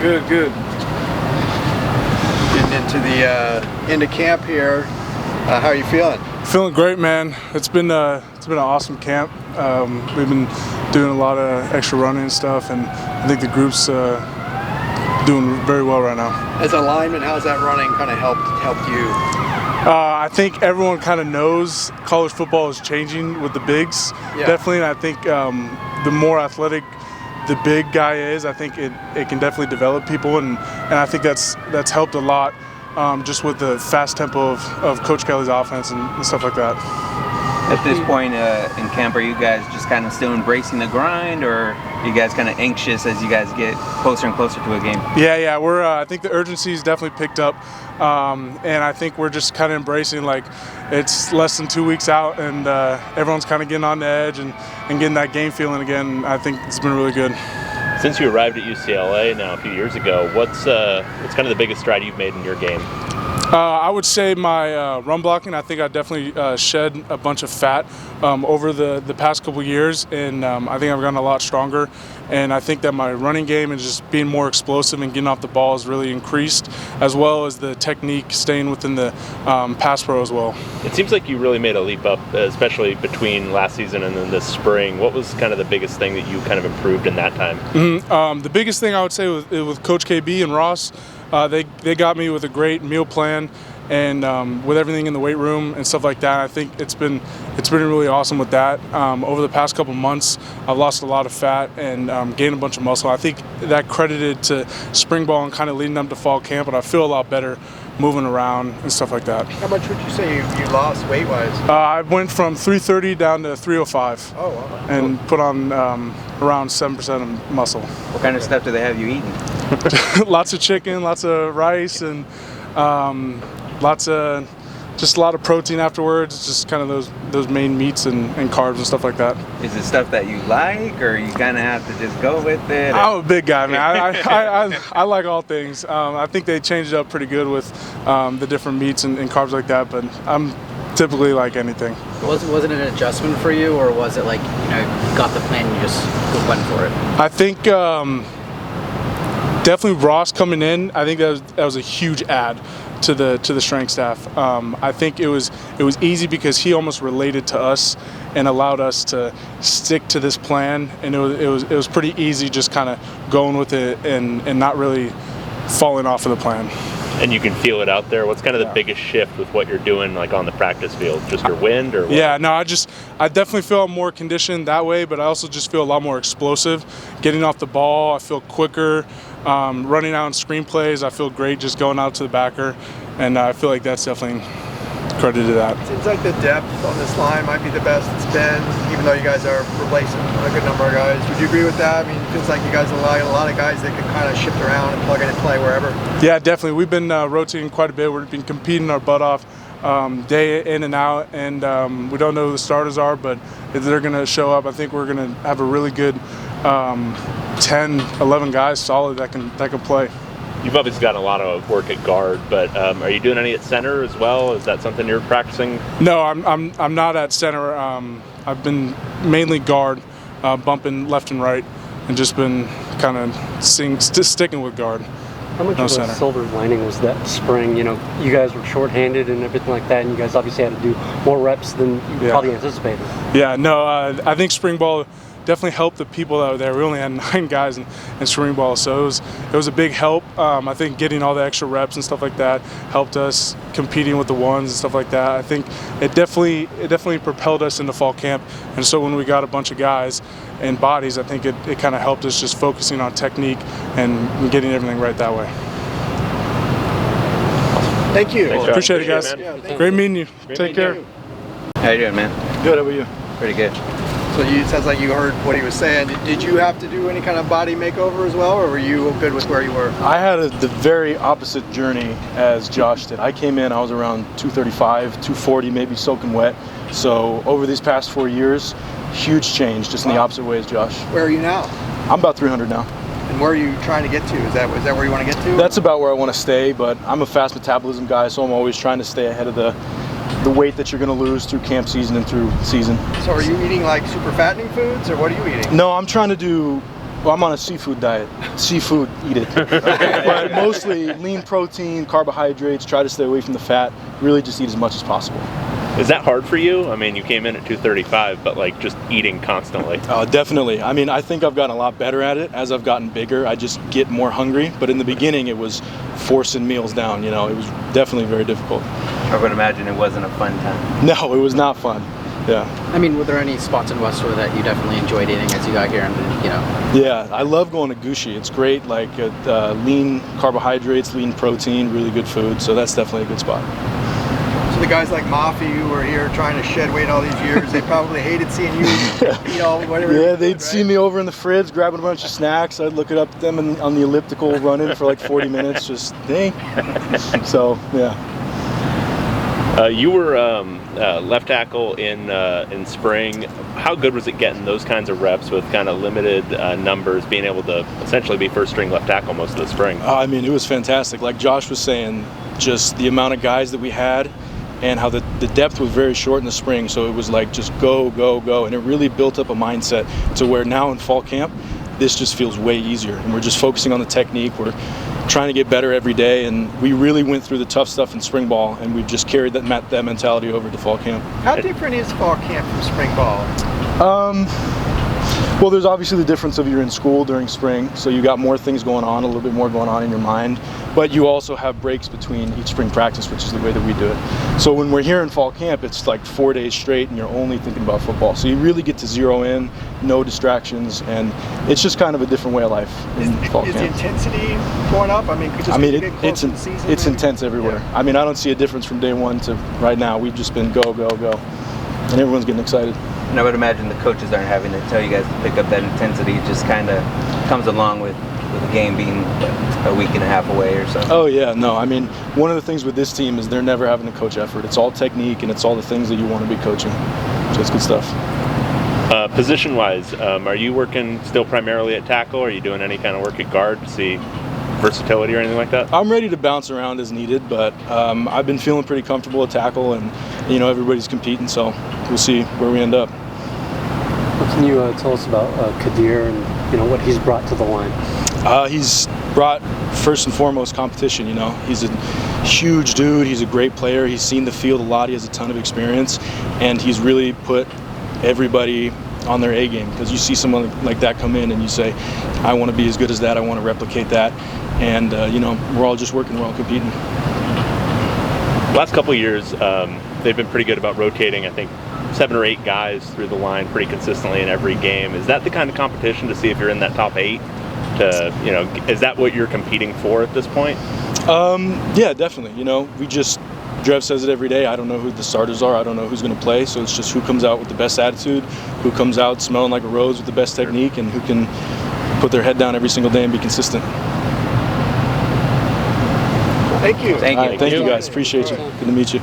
Good, good. Getting into camp here. How are you feeling? Feeling great, man. It's been an awesome camp. We've been doing a lot of extra running and stuff, and I think the group's doing very well right now. As a lineman, how's that running kind of helped you? I think everyone kind of knows college football is changing with the bigs. Yeah. Definitely, and I think the more athletic the big guy is, I think it can definitely develop people, and I think that's helped a lot just with the fast tempo of Coach Kelly's offense and stuff like that. At this point in camp, are you guys just kind of still embracing the grind, or are you guys kind of anxious as you guys get closer and closer to a game? Yeah, we're. I think the urgency's definitely picked up, and I think we're just kind of embracing, like, it's less than 2 weeks out, and everyone's kind of getting on the edge and getting that game feeling again. I think it's been really good. Since you arrived at UCLA now a few years ago, what's kind of the biggest stride you've made in your game? I would say my run blocking. I think I definitely shed a bunch of fat over the past couple years, and I think I've gotten a lot stronger. And I think that my running game and just being more explosive and getting off the ball has really increased, as well as the technique staying within the pass pro as well. It seems like you really made a leap up, especially between last season and then this spring. What was kind of the biggest thing that you kind of improved in that time? Mm-hmm. The biggest thing I would say with Coach KB and Ross, they got me with a great meal plan and with everything in the weight room and stuff like that. I think it's been really awesome with that. Over the past couple months, I've lost a lot of fat and gained a bunch of muscle. I think that credited to spring ball and kind of leading up to fall camp, but I feel a lot better moving around and stuff like that. How much would you say you lost weight-wise? I went from 330 down to 305. Oh, wow. And put on around 7% of muscle. What kind of stuff do they have you eating? Lots of chicken, lots of rice, and just a lot of protein afterwards. Just kind of those main meats and carbs and stuff like that. Is it stuff that you like, or you kind of have to just go with it? I'm a big guy, man. I like all things. I think they changed it up pretty good with the different meats and carbs like that, but I'm typically like anything. Was it an adjustment for you, or was it like, you got the plan and you just went for it? I think definitely Ross coming in, I think that was a huge add to the strength staff. I think it was easy because he almost related to us and allowed us to stick to this plan, and it was pretty easy just kind of going with it and not really falling off of the plan. And you can feel it out there. What's kind of the biggest shift with what you're doing, like on the practice field? Just your wind, or what? Yeah, no, I definitely feel more conditioned that way, but I also just feel a lot more explosive. Getting off the ball, I feel quicker. Running out in screen plays, I feel great just going out to the backer, and I feel like that's definitely credited to that. Seems like the depth on this line might be the best it's been, even though you guys are replacing a good number of guys. Would you agree with that? I mean, it feels like you guys allow a lot of guys that can kind of shift around and plug in and play wherever. Yeah, definitely. We've been rotating quite a bit. We've been competing our butt off day in and out, and we don't know who the starters are, but if they're going to show up, I think we're going to have a really good 10, 11 guys solid that can play. You've obviously gotten a lot of work at guard, but are you doing any at center as well? Is that something you're practicing? No, I'm not at center. I've been mainly guard, bumping left and right, and just been kind of sticking with guard. How much of a silver lining was that spring? You know, you guys were shorthanded and everything like that, and you guys obviously had to do more reps than you probably anticipated. Yeah, no, I think spring ball definitely helped the people that were there. We only had 9 guys in spring ball, so it was a big help. I think getting all the extra reps and stuff like that helped us competing with the ones and stuff like that. I think it definitely propelled us into fall camp, and so when we got a bunch of guys and bodies, I think it kind of helped us just focusing on technique and getting everything right that way. Thank you. Thanks, Appreciate it, guys. Yeah, Great meeting you. Take care. How you doing, man? Good, how about you? Pretty good. So it sounds like you heard what he was saying. Did you have to do any kind of body makeover as well, or were you good with where you were? I had the very opposite journey as Josh did. I came in, I was around 235, 240, maybe soaking wet. So over these past 4 years, huge change, just in the opposite way as Josh. Where are you now? I'm about 300 now. And where are you trying to get to? Is that where you want to get to? That's about where I want to stay, but I'm a fast metabolism guy, so I'm always trying to stay ahead of the weight that you're going to lose through camp season and through season. So are you eating like super fattening foods, or what are you eating? No, I'm trying to do Well, I'm on a seafood diet. Seafood, eat it. But mostly lean protein, carbohydrates, try to stay away from the fat, really just eat as much as possible. Is that hard for you? I mean, you came in at 235, but like just eating constantly. Definitely. I mean, I think I've gotten a lot better at it. As I've gotten bigger, I just get more hungry. But in the beginning, it was forcing meals down, you know. It was definitely very difficult. I would imagine it wasn't a fun time. No, it was not fun. Yeah. I mean, were there any spots in Westwood that you definitely enjoyed eating as you got here, and you know? Yeah, I love going to Gushi. It's great, like lean carbohydrates, lean protein, really good food. So that's definitely a good spot. So the guys like Mafi who were here trying to shed weight all these years, they probably hated seeing you eat all whatever. Yeah, they'd see me over in the fridge grabbing a bunch of snacks. I'd look it up at them on the elliptical running for like 40 minutes, just dang. So yeah. You were left tackle in spring. How good was it getting those kinds of reps with kind of limited numbers, being able to essentially be first string left tackle most of the spring? I mean, it was fantastic. Like Josh was saying, just the amount of guys that we had and how the depth was very short in the spring. So it was like just go, go, go. And it really built up a mindset to where now in fall camp, this just feels way easier. And we're just focusing on the technique. We're trying to get better every day, and we really went through the tough stuff in spring ball, and we've just carried that mentality over to fall camp. How different is fall camp from spring ball? Well, there's obviously the difference of you're in school during spring, so you got more things going on, a little bit more going on in your mind, but you also have breaks between each spring practice, which is the way that we do it. So when we're here in fall camp, it's like 4 days straight and you're only thinking about football. So you really get to zero in, no distractions, and it's just kind of a different way of life in fall camp. Is the intensity going up? I mean, it's intense everywhere. Yeah. I mean, I don't see a difference from day one to right now. We've just been go, go, go, and everyone's getting excited. And I would imagine the coaches aren't having to tell you guys to pick up that intensity. It just kind of comes along with the game being a week and a half away or so. Oh yeah, no, I mean, one of the things with this team is they're never having a coach effort. It's all technique and it's all the things that you want to be coaching. So it's good stuff. Position-wise, are you working still primarily at tackle? Are you doing any kind of work at guard to see versatility or anything like that? I'm ready to bounce around as needed, but I've been feeling pretty comfortable at tackle, and you know, everybody's competing, so we'll see where we end up. What can you tell us about Kadir and, you know, what he's brought to the line? He's brought first and foremost competition. You know, he's a huge dude. He's a great player. He's seen the field a lot. He has a ton of experience, and he's really put everybody on their A game, because you see someone like that come in and you say, I want to be as good as that. I want to replicate that, and you know, we're all just working. We're all competing. Last couple of years, they've been pretty good about rotating. I think 7 or 8 guys through the line pretty consistently in every game. Is that the kind of competition to see if you're in that top 8? You know, is that what you're competing for at this point? Yeah, definitely. You know, Drev says it every day. I don't know who the starters are. I don't know who's going to play. So it's just who comes out with the best attitude, who comes out smelling like a rose with the best technique, and who can put their head down every single day and be consistent. Thank you. Thank you. Thank you guys. Appreciate you. Good to meet you.